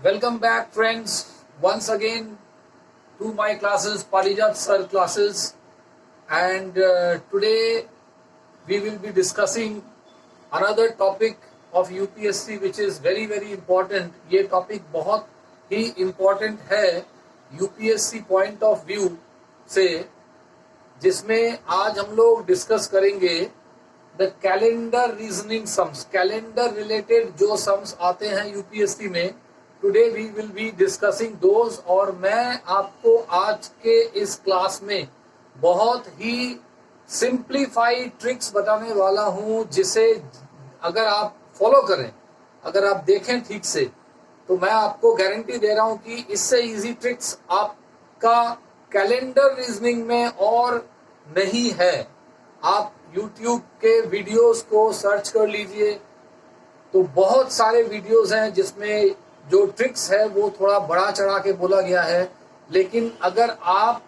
Welcome back, friends, once again to my classes, Parijat Sir classes. And today we will be discussing another topic of UPSC which is very very important. ये topic बहुत ही important है UPSC point of view से, जिसमें आज हम लोग discuss करेंगे the calendar reasoning sums. Calendar related जो सम्स आते हैं यूपीएससी में, today we will be discussing those. और मैं आपको आज के इस क्लास में बहुत ही सिंप्लीफाइड ट्रिक्स बताने वाला हूं, जिसे अगर आप फॉलो करें, अगर आप देखें ठीक से, तो मैं आपको गारंटी दे रहा हूं कि इससे इजी ट्रिक्स आपका कैलेंडर रीजनिंग में और नहीं है. आप YouTube के वीडियोस को सर्च कर लीजिए, तो बहुत सारे वीडियोस हैं जिसमें जो ट्रिक्स है वो थोड़ा बड़ा चढ़ा के बोला गया है. लेकिन अगर आप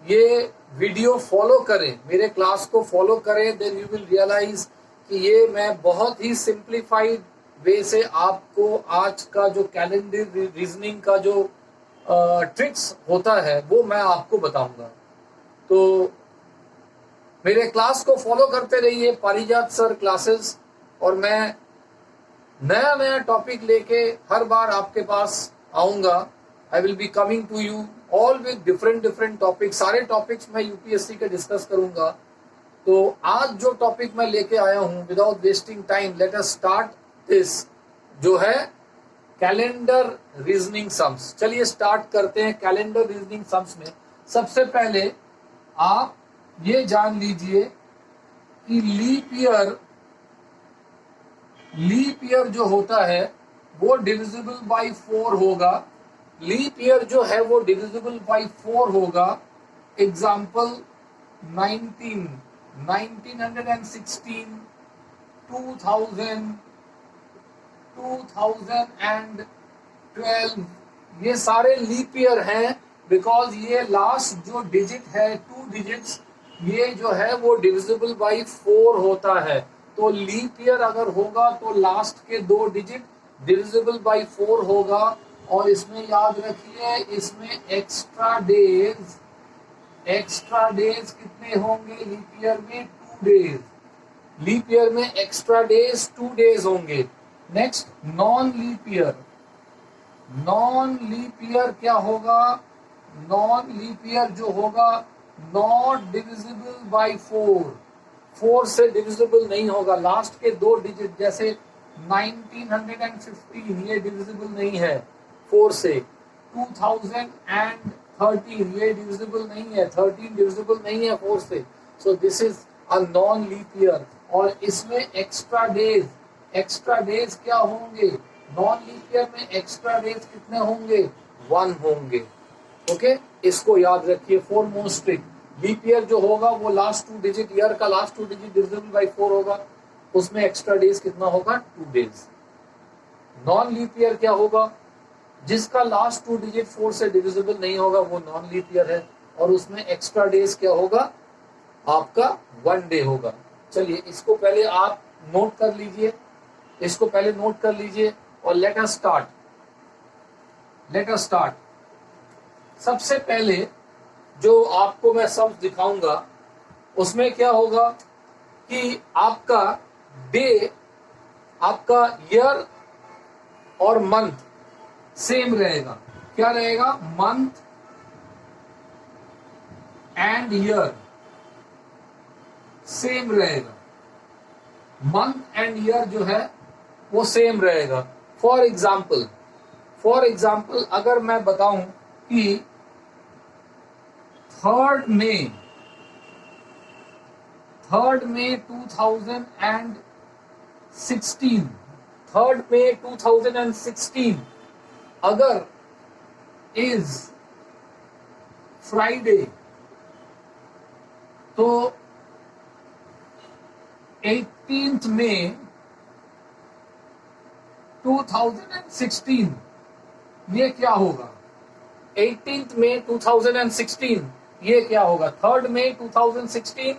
ये वीडियो फॉलो करें, मेरे क्लास को फॉलो करें, देन यू विल रियलाइज कि ये मैं बहुत ही सिंप्लीफाइड वे से आपको आज का जो कैलेंडर रीजनिंग का जो ट्रिक्स होता है वो मैं आपको बताऊंगा. तो मेरे क्लास को फॉलो करते रहिए, पारिजात सर क्लासेस, और मैं नया नया टॉपिक लेके हर बार आपके पास आऊंगा. I will be coming to you all with different topic. सारे टॉपिक्स मैं यूपीएससी के डिस्कस करूंगा. तो आज जो टॉपिक मैं लेके आया हूं, without wasting time, let us start this, जो है कैलेंडर रीजनिंग सम्स. चलिए स्टार्ट करते हैं. कैलेंडर रीजनिंग सम्स में सबसे पहले आप ये जान लीजिए कि लीप ईयर जो होता है वो डिविजिबल बाय 4 होगा. लीप ईयर जो है वो डिविजिबल बाय 4 होगा. एग्जाम्पल 1916, 2000, 2012, ये सारे लीप ईयर हैं, बिकॉज ये लास्ट जो डिजिट है, 2 डिजिट्स, ये जो है वो डिविजिबल बाय 4 होता है. तो लीप ईयर अगर होगा तो लास्ट के 2 डिजिट डिविजिबल बाय 4 होगा. और इसमें याद रखिए, इसमें एक्स्ट्रा डेज कितने होंगे लीप ईयर में? 2 डेज. लीप ईयर में एक्स्ट्रा डेज 2 डेज होंगे. Next, non leap year. Non leap year क्या होगा? नॉन लीप ईयर जो होगा, नॉट डिविजिबल बाय 4 से डिविजिबल नहीं होगा. लास्ट के 2 डिजिट, जैसे 1915, ये डिविजिबल नहीं है 4 से. 2013, ये डिविजिबल नहीं है. 13 डिविजिबल नहीं है 4 से. So this is a non leap year. और इसमें एक्स्ट्रा डेज क्या होंगे? नॉन लीप ईयर में एक्स्ट्रा डेज कितने होंगे? 1 होंगे. ओके, इसको याद रखिए. 4 मोस्ट ट्रिक. लीप ईयर जो होगा वो लास्ट 2 डिजिट, ईयर का लास्ट 2 डिजिट डिविजिबल बाय 4 होगा. उसमें एक्स्ट्रा डेज कितना होगा? 2 डेज. नॉन लीप ईयर क्या होगा? जिसका लास्ट 2 डिजिट 4 से डिविजिबल नहीं होगा, वो नॉन लीप ईयर है. और उसमें एक्स्ट्रा डेज क्या होगा? आपका 1 डे होगा. चलिए इसको पहले आप नोट कर लीजिए, इसको पहले नोट कर लीजिए और लेट अस स्टार्ट. सबसे पहले जो आपको मैं सम्स दिखाऊंगा, उसमें क्या होगा कि आपका डे, आपका ईयर और मंथ सेम रहेगा. क्या रहेगा? मंथ एंड ईयर सेम रहेगा. मंथ एंड ईयर जो है वो सेम रहेगा. फॉर एग्जाम्पल अगर मैं बताऊं कि 3rd May 2016, 3rd May 2016 अगर इज फ्राइडे, तो 18th May 2016 ये क्या होगा? 18th May 2016 ये क्या होगा? 3rd May 2016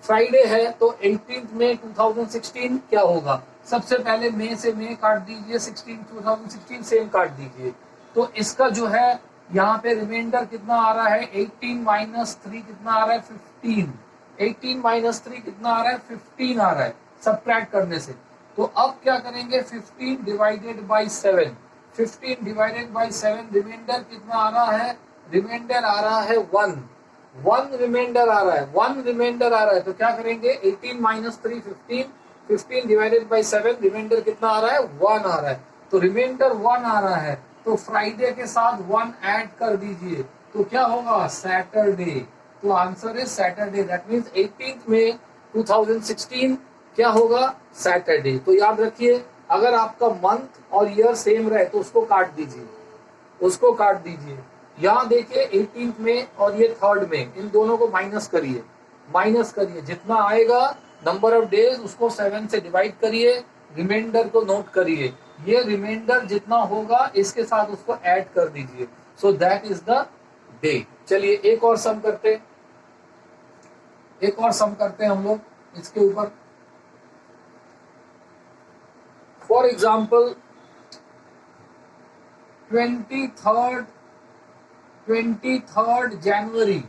फ्राइडे है, तो 18th May 2016 क्या होगा? सबसे पहले मई से मई काट दीजिए, 2016 सेम काट दीजिए। तो इसका जो है यहाँ पे रिमाइंडर कितना आ रहा है, 18 माइनस 3 कितना आ रहा है, 15। 18 माइनस 3 कितना आ रहा है, 15 आ रहा है सब्ट्रैक्ट करने से। तो अब क्या करेंगे, 15 divided by 7, 15 divided by 7 remainder कितना आ रहा है, रिमाइंडर आ रहा है 1 रिमाइंडर आ रहा है, 1 रिमाइंडर आ रहा है। तो क्या करेंगे, 18 माइनस 3 15, 15 डिवाइडेड बाई 7 रिमाइंडर कितना आ रहा है, 1 आ रहा है। तो रिमाइंडर 1 आ रहा है, तो फ्राइडे के साथ 1 ऐड कर दीजिए, तो क्या होगा, सैटरडे। तो answer is Saturday, that means 18 मई 2016 क्या होगा, सैटरडे। तो याद रखिए, अगर आपका मंथ और ईयर सेम रहे तो उसको काट दीजिए, उसको काट दीजिए। यहाँ देखिए 18 में और ये 3rd में, इन दोनों को माइनस करिए, माइनस करिए, जितना आएगा नंबर ऑफ डेज उसको 7 से डिवाइड करिए, रिमाइंडर को नोट करिए, ये रिमाइंडर जितना होगा इसके साथ उसको ऐड कर दीजिए। So that is the day. चलिए एक और सम करते, एक और सम करते हैं हम लोग इसके ऊपर। For example 23rd January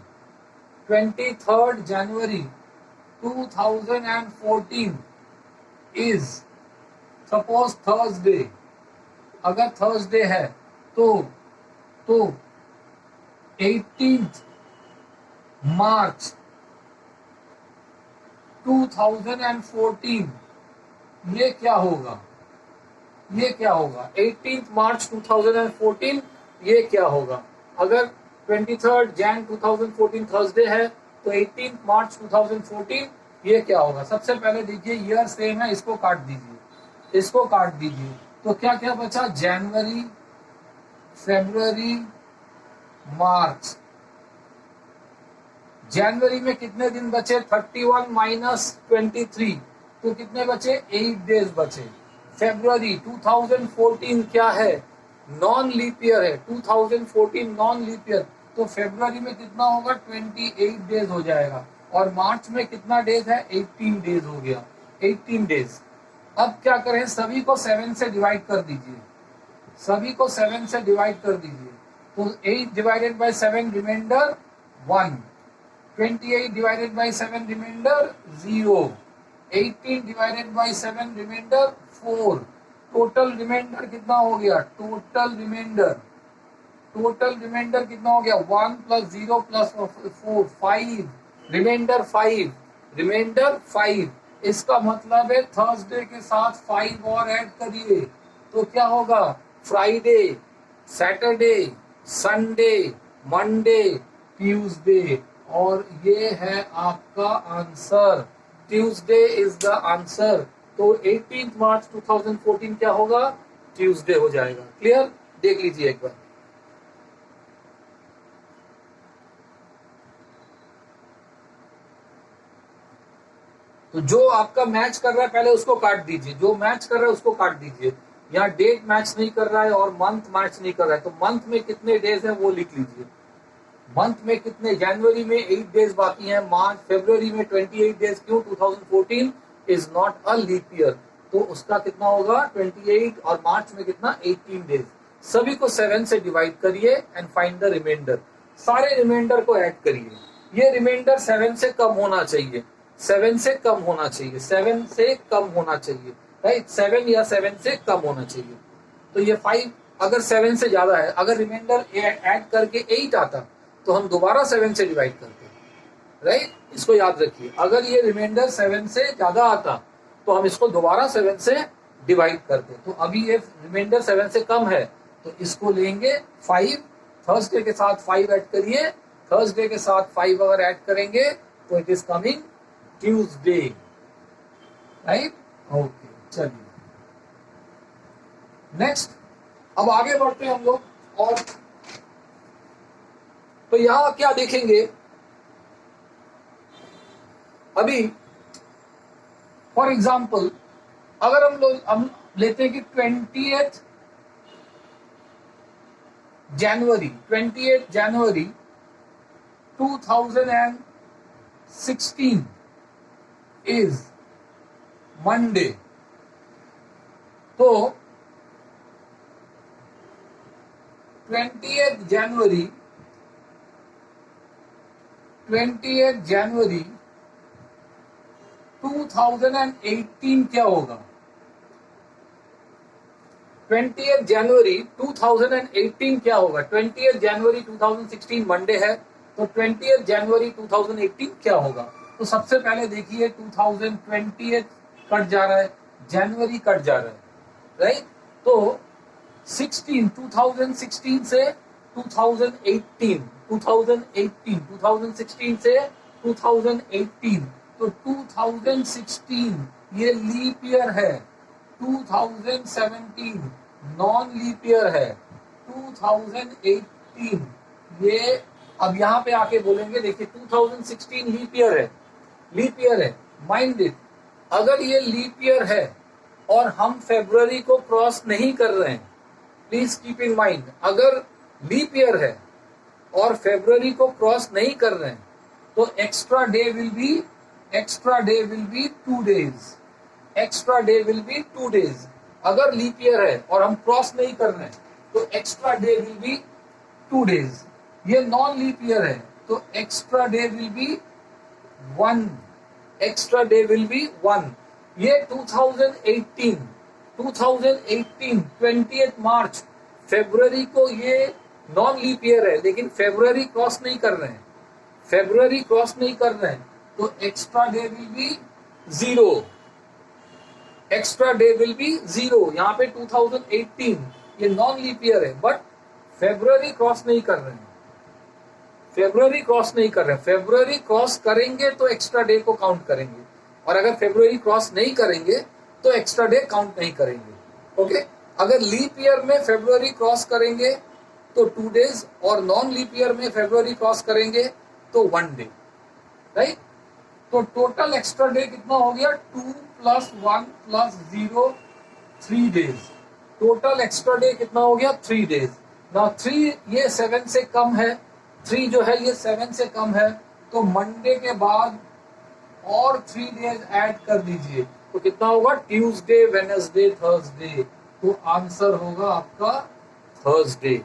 2014 is suppose Thursday. अगर थर्सडे है तो 18 मार्च 2014 ये क्या होगा, ये क्या होगा, 18 मार्च 2014 ये क्या होगा। अगर 23rd Jan 2014 थर्सडे है तो 18 मार्च 2014 ये क्या होगा। सबसे पहले देखिए ईयर सेम है, इसको काट दीजिए, इसको काट दीजिए। तो क्या क्या बचा, जनवरी, फरवरी, मार्च। जनवरी में कितने दिन बचे, 31 माइनस 23, तो कितने बचे, 8 डेज बचे। फरवरी 2014 क्या है, नॉन लीप ईयर है, 2014 नॉन लीप ईयर, तो फरवरी में कितना होगा, 28 डेज हो जाएगा। और मार्च में कितना डेज है, 18 डेज हो गया, 18 डेज। अब क्या करें, सभी को 7 से डिवाइड कर दीजिए, सभी को 7 से डिवाइड कर दीजिए। तो 8 divided by 7 remainder 1, 28 divided by 7 remainder 0, 18 divided by 7 remainder 4। Total remainder कितना हो गया, टोटल रिमाइंडर कितना हो गया, 1 प्लस 0 प्लस 4 5, रिमाइंडर 5, रिमाइंडर 5। इसका मतलब है थर्सडे के साथ 5 और ऐड करिए, तो क्या होगा, Friday, Saturday, Sunday, Monday, Tuesday. और ये है आपका answer, Tuesday is the answer. तो 18 मार्च 2014 क्या होगा, ट्यूसडे हो जाएगा। क्लियर, देख लीजिए एक बार। तो जो आपका मैच कर रहा है पहले उसको काट दीजिए, जो मैच कर रहा है उसको काट दीजिए। यहाँ डेट मैच नहीं कर रहा है और मंथ मैच नहीं कर रहा है, तो मंथ में कितने डेज है वो लिख लीजिए। मंथ में कितने, जनवरी में 8 डेज बाकी हैं, मार्च फरवरी में 28 डेज, क्यों, 2014 is not a leap year, तो उसका कितना होगा 28, और मार्च में कितना 18 डेज। सभी को 7 से डिवाइड करिए एंड फाइंड द रिमाइंडर। सारे रिमाइंडर को ऐड करिए, ये रिमाइंडर 7 से कम होना चाहिए, 7 से कम होना चाहिए, 7 से कम होना चाहिए, राइट, 7 या 7 से कम होना चाहिए। तो ये 5 अगर 7 से ज्यादा है, अगर रिमाइंडर ऐड करके 8 आता तो हम दोबारा 7 से डिवाइड करते, राइट, इसको याद रखिए। अगर ये रिमाइंडर 7 से ज्यादा आता तो हम इसको दोबारा 7 से डिवाइड करते। तो अभी ये रिमाइंडर 7 से कम है तो इसको लेंगे 5, थर्सडे के साथ 5 ऐड करिए, थर्सडे के साथ 5 अगर ऐड करेंगे तो it is coming Tuesday, right, okay. चलिए नेक्स्ट, अब आगे बढ़ते हैं हम लोग। और तो यहां क्या देखेंगे, अभी फॉर एग्जाम्पल अगर हम लेते हैं कि 28 जनवरी 2016 is Monday, तो 20th जनवरी 2018 क्या होगा? 20th जनवरी 2018 क्या होगा? 20th जनवरी 2016 मंडे है, तो 20th जनवरी 2018 क्या होगा? तो सबसे पहले देखिए 2020 कट जा रहा है, जनवरी कट जा रहा है, राइट? तो 2016 से 2018, 2016 से 2018, तो 2016 ये लीप ईयर है, 2017 नॉन लीप ईयर है, 2018 ये, अब यहाँ पे आके बोलेंगे देखिए 2016 लीप ईयर है, लीप ईयर है, माइंड इट। अगर ये लीप ईयर है और हम फरवरी को क्रॉस नहीं कर रहे हैं, प्लीज कीप इन माइंड, अगर लीप ईयर है और फरवरी को क्रॉस नहीं कर रहे हैं, तो extra day will be 2 days, extra day will be 2 days. अगर लीप ईयर है और हम क्रॉस नहीं कर रहे हैं, तो extra day will be 2 days. ये नॉन लीप ईयर है, तो extra day will be 1, extra day will be 1। ये 2018 20th मार्च, फरवरी को ये नॉन लीप ईयर है, लेकिन फरवरी क्रॉस नहीं कर रहे हैं, फरवरी क्रॉस नहीं कर रहे हैं, तो extra day will be 0, extra day will be 0। यहाँ पे 2018 ये नॉन लीप ईयर है, बट फरवरी क्रॉस नहीं कर रहे हैं, फरवरी क्रॉस नहीं कर रहे हैं। फरवरी क्रॉस करेंगे तो एक्स्ट्रा डे को काउंट करेंगे, और अगर फरवरी क्रॉस नहीं करेंगे तो एक्स्ट्रा डे काउंट नहीं करेंगे। ओके, अगर लीप ईयर में फरवरी क्रॉस करेंगे तो 2 डेज, और नॉन लीप ईयर में फरवरी क्रॉस करेंगे तो 1 डे, राइट? तो टोटल एक्स्ट्रा डे कितना हो गया? 2 + 1 + 0, 3 डेज। टोटल एक्स्ट्रा डे कितना हो गया? 3 डेज। नाउ 3 ये 7 से कम है, 3 जो है ये 7 से कम है, तो मंडे के बाद और 3 डेज ऐड कर दीजिए, तो कितना होगा? Tuesday, Wednesday, Thursday. तो आंसर होगा आपका थर्सडे,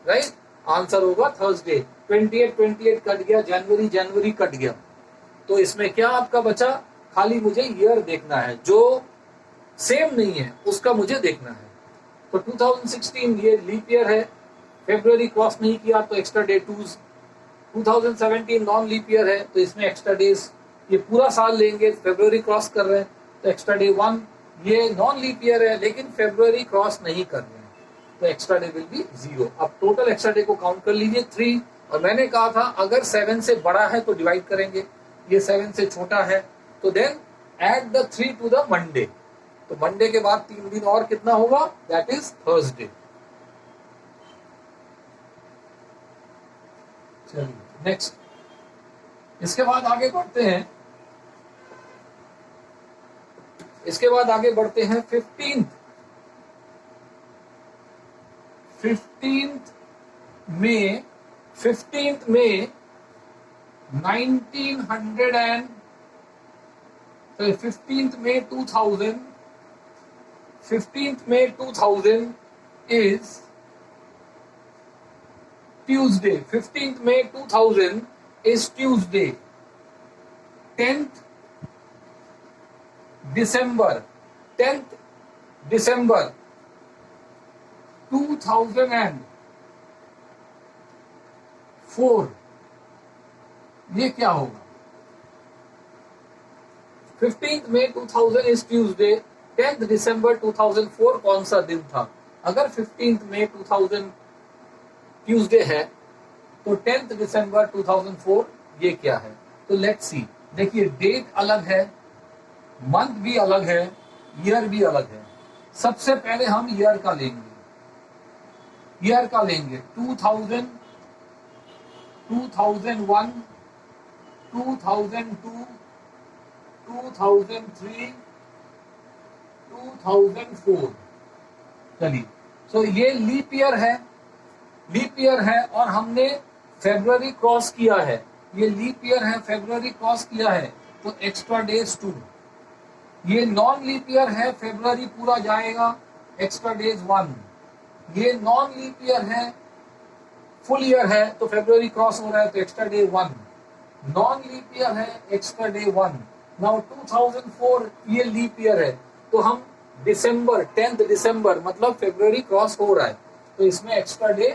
राइट? आंसर होगा थर्सडे। 28 कट गया, जनवरी कट गया, तो इसमें क्या आपका बचा? खाली मुझे ईयर देखना है, जो सेम नहीं है उसका मुझे देखना है। तो 2016 ये लीप ईयर है, फरवरी क्रॉस नहीं किया तो extra day 2। 2017 non leap year है, तो इसमें एक्स्ट्रा डेज ये पूरा साल लेंगे, फरवरी क्रॉस कर रहे हैं तो एक्स्ट्रा डे 1। ये नॉन लीप ईयर है लेकिन फरवरी क्रॉस नहीं कर रहे हैं, तो एक्स्ट्रा डे विल बी 0। अब टोटल एक्स्ट्रा डे को काउंट कर लीजिए 3, और मैंने कहा था अगर 7 से बड़ा है तो डिवाइड करेंगे, ये 7 से छोटा है तो then add the 3 to the Monday. तो मंडे के बाद 3 दिन और कितना होगा? That is Thursday. चलिए नेक्स्ट, इसके बाद आगे बढ़ते हैं, इसके बाद आगे बढ़ते हैं 15th में 1900 and 15th May 2000, 15th May 2000 is Tuesday. 15th May 2000 is Tuesday. 10th December 2004, ये क्या होगा? 15th May 2000 is Tuesday, 10th December 2004 कौन सा दिन था? अगर 15th May 2000 Tuesday है तो 10th December 2004 ये क्या है? तो लेट्स सी। देखिए डेट अलग है, मंथ भी अलग है, ईयर भी अलग है। सबसे पहले हम ईयर का लेंगे, ईयर का लेंगे 2000, 2001, 2002, 2003, 2004। चलिए, सो ये लीप ईयर है, लीप ईयर है और हमने फरवरी क्रॉस किया है, ये लीप ईयर है, फरवरी क्रॉस किया है तो एक्स्ट्रा डेज 2। ये नॉन लीप ईयर है, फरवरी पूरा जाएगा एक्स्ट्रा डेज 1, ये नॉन लीप ईयर है, फुल ईयर है तो फेब्रुवरी क्रॉस हो रहा है तो extra day 1, non leap year है एक्स्ट्रा डे 1। नाउ 2004 ये लीप ईयर है तो हम दिसंबर 10 दिसंबर मतलब फेब्रुवरी क्रॉस हो रहा है तो इसमें एक्स्ट्रा डे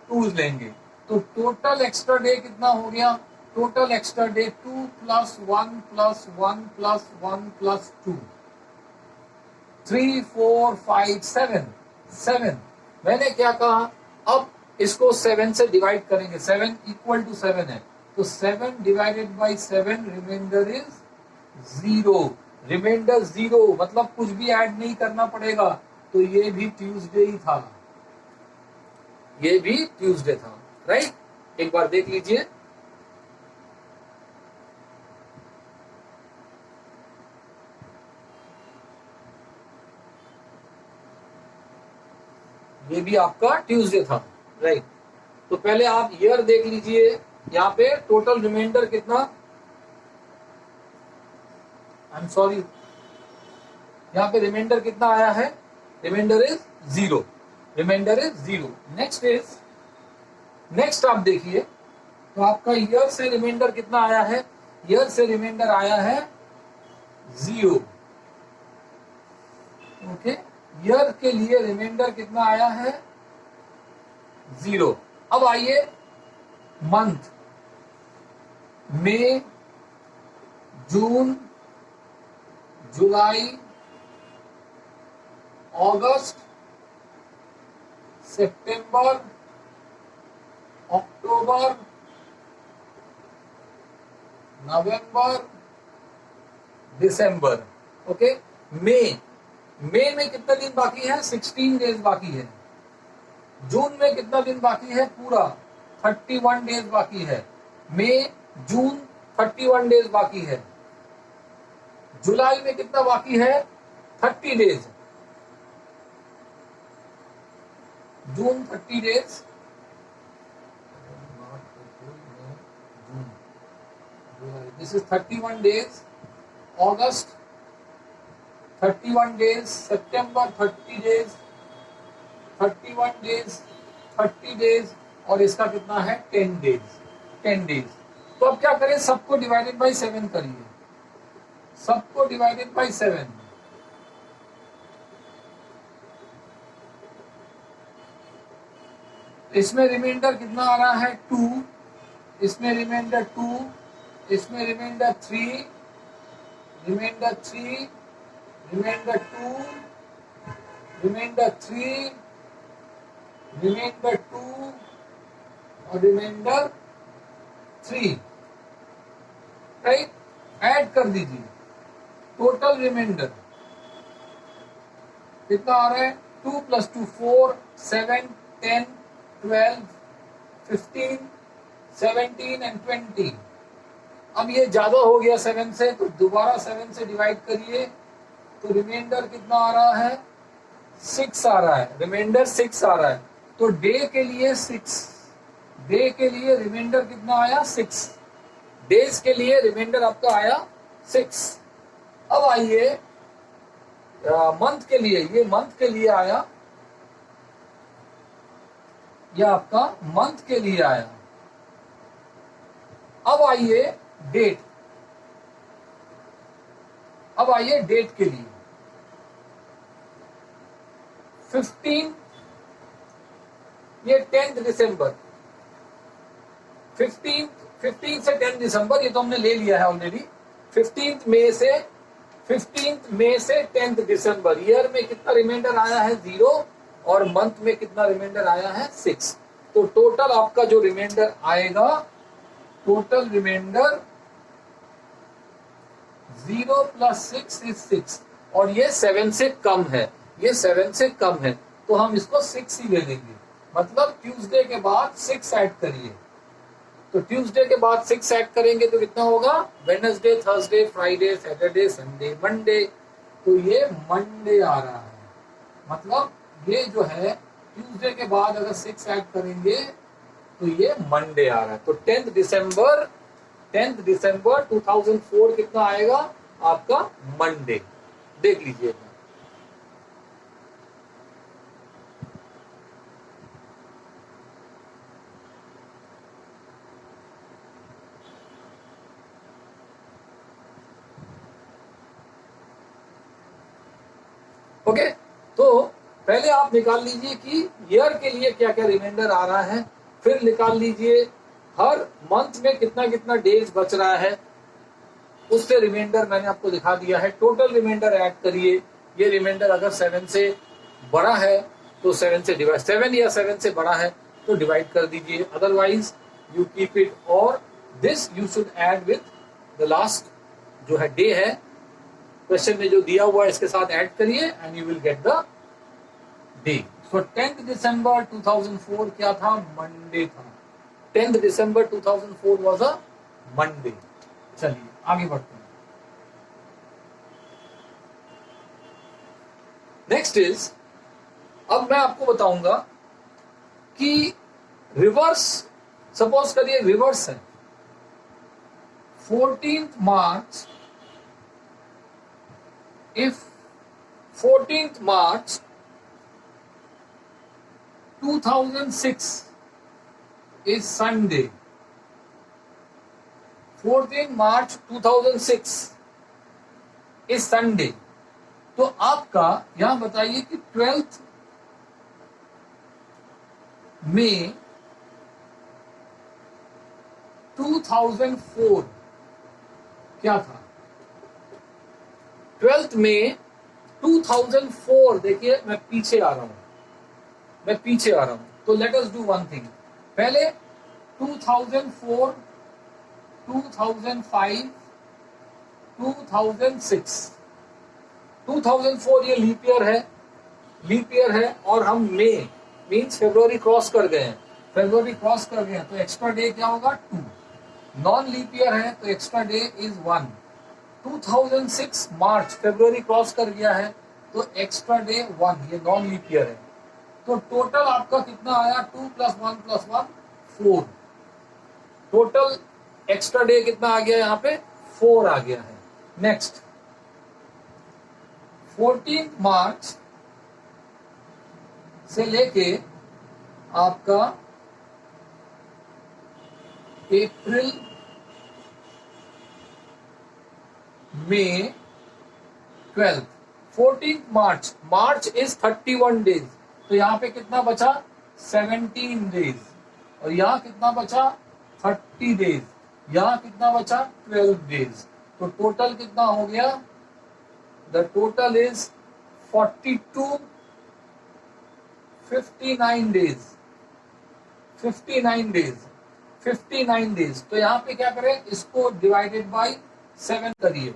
2 लेंगे। तो टोटल एक्स्ट्रा डे कितना हो गया, टोटल एक्स्ट्रा डे 2 + 1 + 1 + 1 + 2, 3 4 5 7 7। मैंने क्या कहा, अब इसको 7 से डिवाइड करेंगे, 7 = 7 है तो 7 / 7 रिमाइंडर इज 0, रिमाइंडर 0 मतलब कुछ भी ऐड नहीं करना पड़ेगा। तो ये भी ट्यूसडे ही था, ये भी ट्यूसडे था, राइट। एक बार देख लीजिए, ये भी आपका ट्यूसडे था, राइट। तो पहले आप ईयर देख लीजिए, यहाँ पे टोटल रिमाइंडर कितना, आई एम सॉरी, यहाँ पे रिमाइंडर कितना आया है, remainder is 0, remainder is 0। Next आप देखिए, तो आपका ईयर से रिमाइंडर कितना आया है, ईयर से रिमाइंडर आया है 0, ओके। ईयर के लिए रिमाइंडर कितना आया है 0। अब आइए मंथ, मई, जून, जुलाई, अगस्त, सितंबर, अक्टूबर, नवंबर, दिसंबर, ओके। मई में कितना दिन बाकी है, 16 डेज बाकी है। जून में कितना दिन बाकी है, पूरा 31 डेज बाकी है। मई जून 31 डेज बाकी है। जुलाई में कितना बाकी है, 30 days, June 30 days, this is 31 days, August 31 days, September 30 days, 31 days, 30 days और इसका कितना है 10 डेज। तो अब क्या करें, सबको डिवाइडेड बाय 7 करिए, सबको डिवाइडेड बाय 7। इसमें रिमाइंडर कितना आ रहा है 2, इसमें रिमाइंडर 2, इसमें remainder 3, remainder 3, remainder 2, remainder 3, remainder 2 और रिमाइंडर 3, राइट। ऐड कर दीजिए, टोटल रिमाइंडर कितना आ रहा है, 2 + 2 4, 7 10 12 15 17 एंड 20। अब ये ज्यादा हो गया 7 से तो दोबारा 7 से डिवाइड करिए, तो रिमाइंडर कितना आ रहा है 6 आ रहा है, रिमाइंडर 6 आ रहा है। तो डे के लिए 6, डे के लिए रिमाइंडर कितना आया 6, डेज के लिए रिमाइंडर आपका आया 6। अब आइए मंथ के लिए, ये मंथ के लिए आया, ये आपका मंथ के लिए आया। अब आइए डेट, अब आइए डेट के लिए, 15, ये 10 दिसंबर, 15 से 10 दिसंबर, ये तो हमने ले लिया है ऑलरेडी। 15 मई से 10 दिसंबर, ईयर में कितना रिमाइंडर आया है 0 और मंथ में कितना रिमाइंडर आया है 6। तो टोटल आपका जो रिमाइंडर आएगा, टोटल रिमाइंडर 0 + 6 इज 6 और ये 7 से कम है, ये 7 से कम है तो हम इसको 6 ही ले लेंगे। मतलब ट्यूसडे के बाद 6 ऐड करिए, तो ट्यूसडे के बाद 6 ऐड करेंगे तो कितना होगा, Wednesday, Thursday, Friday, Saturday, Sunday, Monday. तो ये मंडे आ रहा है, मतलब ये जो है ट्यूसडे के बाद अगर 6 ऐड करेंगे तो ये मंडे आ रहा है। तो 10 दिसंबर 2004 कितना आएगा आपका मंडे, देख लीजिए। ओके, तो पहले आप निकाल लीजिए कि ईयर के लिए क्या क्या रिमाइंडर आ रहा है, फिर निकाल लीजिए हर मंथ में कितना कितना डेज बच रहा है, उससे रिमाइंडर मैंने आपको दिखा दिया है। टोटल रिमाइंडर ऐड करिए, ये रिमाइंडर अगर 7 से बड़ा है तो 7 से डिवाइड, 7 या 7 से बड़ा है तो डिवाइड कर दीजिए, अदरवाइज यू कीप इट, और this you should add with the last जो है डे है, क्वेश्चन में जो दिया हुआ है इसके साथ ऐड करिए and you will get the day. So 10th दिसंबर 2004 क्या था? मंडे था। 10th December 2004 was a Monday. चलिए आगे बढ़ते हैं। नेक्स्ट इज, अब मैं आपको बताऊंगा कि रिवर्स, सपोज करिए रिवर्स है, 14th March, if 14th March 2006 is Sunday, 14 March 2006 is Sunday, तो आपका यहां बताइए कि 12th मई 2004 क्या था? 12th मई 2004, देखिए मैं पीछे आ रहा हूं, तो let us do one thing, पहले 2004, 2005, 2006, 2004 ये लीप ईयर है, और हम मई मीन्स फरवरी क्रॉस कर गए हैं, तो एक्स्ट्रा डे क्या होगा? 2। नॉन लीप ईयर है तो extra day is 1। 2006 March February cross कर गया है तो एक्स्ट्रा डे 1, ये नॉन लीप ईयर है। तो टोटल आपका कितना आया? 2 + 1 + 1 4। टोटल एक्स्ट्रा डे कितना आ गया? यहाँ पे 4 आ गया है। नेक्स्ट 14 मार्च से लेके आपका अप्रैल, मई, 12, 14 मार्च इज 31 डेज, तो यहाँ पे कितना बचा? 17 डेज, और यहाँ कितना बचा? 30 डेज, यहाँ कितना बचा? 12 डेज, तो टोटल कितना हो गया? The total is 42, 59 days, 59 days. तो यहाँ पे क्या करें? इसको डिवाइडेड बाई 7 करिए,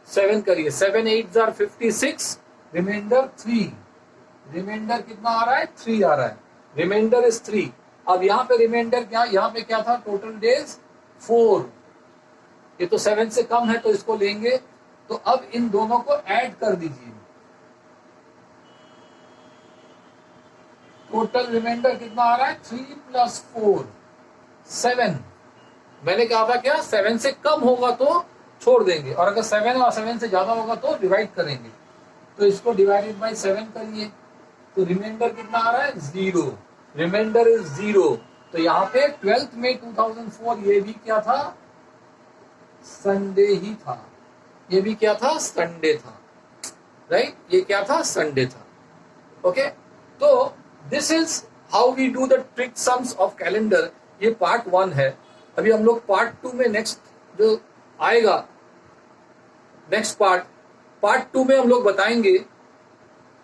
7 8 जार 56, रिमाइंडर 3, रिमाइंडर कितना आ रहा है? 3 आ रहा है, रिमाइंडर इज 3। अब यहाँ पे रिमाइंडर क्या, यहाँ पे क्या था? टोटल डेज 4, ये तो 7 से कम है तो इसको लेंगे, तो अब इन दोनों को ऐड कर दीजिए, टोटल रिमाइंडर कितना आ रहा है? 3 + 4 7। मैंने कहा था क्या? 7 से कम होगा तो छोड़ देंगे, और अगर 7 और 7 से ज्यादा होगा तो डिवाइड करेंगे, तो इसको डिवाइडेड बाई 7 करिए, तो रिमाइंडर कितना आ रहा है? 0, रिमाइंडर इज 0। तो यहाँ पे 12th मई 2004 ये भी क्या था? संडे ही था, ये भी क्या था? संडे था, राइट? ये क्या था? संडे था। ओके, तो this is how we do the trick sums of calendar. ये पार्ट 1 है। अभी हम लोग पार्ट 2 में नेक्स्ट जो आएगा, नेक्स्ट पार्ट 2 में हम लोग बताएंगे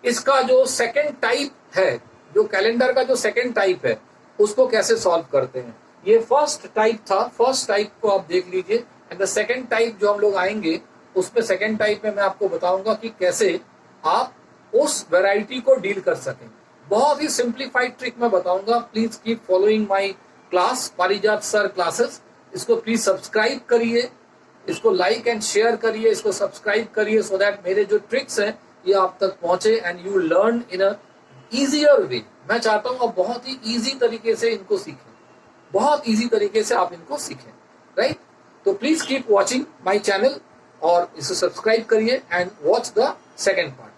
इसका जो सेकंड टाइप है, जो कैलेंडर का जो सेकंड टाइप है उसको कैसे सॉल्व करते हैं। ये फर्स्ट टाइप था, फर्स्ट टाइप को आप देख लीजिए, एंड द सेकंड टाइप जो हम लोग आएंगे उसमें सेकंड टाइप में मैं आपको बताऊंगा कि कैसे आप उस वैरायटी को डील कर सकें। बहुत ही सिंप्लीफाइड ट्रिक मैं बताऊंगा। Please keep following my class, पारिजात सर क्लासेस। इसको प्लीज सब्सक्राइब करिए, इसको लाइक एंड शेयर करिए, इसको सब्सक्राइब करिए, सो दैट मेरे जो ट्रिक्स हैं ये आप तक पहुंचे and you learn in a easier वे। मैं चाहता हूं आप बहुत ही ईजी तरीके से इनको सीखें, बहुत ईजी तरीके से आप इनको सीखें, राइट? तो please keep watching my channel और इसे सब्सक्राइब करिए and watch the second part.